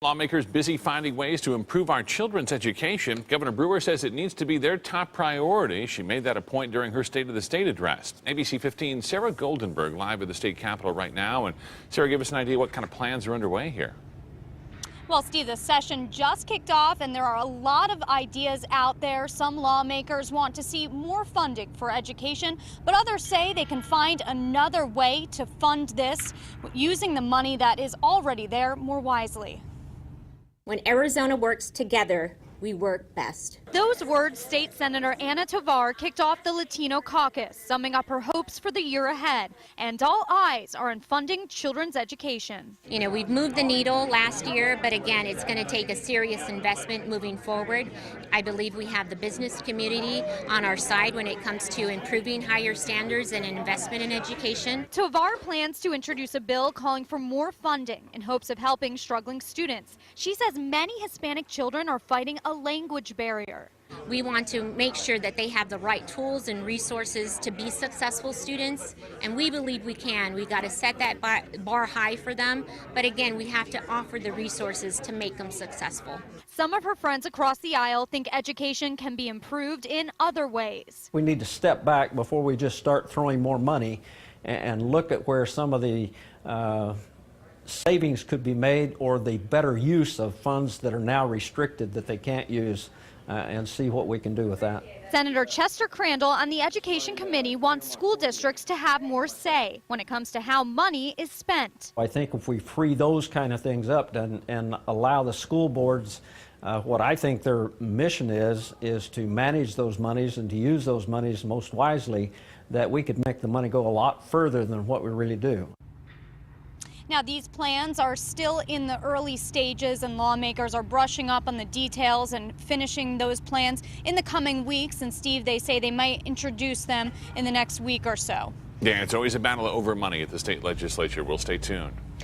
Lawmakers busy finding ways to improve our children's education. Governor Brewer says it needs to be their top priority. She made that a point during her State of the State address. ABC 15's Sarah Goldenberg live at the state capitol right now. And Sarah, give us an idea what kind of plans are underway here. Well, Steve, the session just kicked off and there are a lot of ideas out there. Some lawmakers want to see more funding for education, but others say they can find another way to fund this using the money that is already there more wisely. When Arizona works together, we work best. Those words State Senator Anna Tovar kicked off the Latino caucus, summing up her hopes for the year ahead. And all eyes are on funding children's education. You know, we've moved the needle last year, but again, it's going to take a serious investment moving forward. I believe we have the business community on our side when it comes to improving higher standards and investment in education. Tovar plans to introduce a bill calling for more funding in hopes of helping struggling students. She says many Hispanic children are fighting a language barrier. We want to make sure that they have the right tools and resources to be successful students, and we believe we can. We got to set that bar high for them, but again, we have to offer the resources to make them successful. Some of her friends across the aisle think education can be improved in other ways. We need to step back before we just start throwing more money and look at where some of the savings could be made, or the better use of funds that are now restricted that they can't use, and see what we can do with that. Senator Chester Crandall on the Education Committee wants school districts to have more say when it comes to how money is spent. I think if we free those kind of things up and allow the school boards, what I think their mission is to manage those monies and to use those monies most wisely, that we could make the money go a lot further than what we really do. Now, these plans are still in the early stages, and lawmakers are brushing up on the details and finishing those plans in the coming weeks. And Steve, they say they might introduce them in the next week or so. Yeah, it's always a battle over money at the state legislature. We'll stay tuned.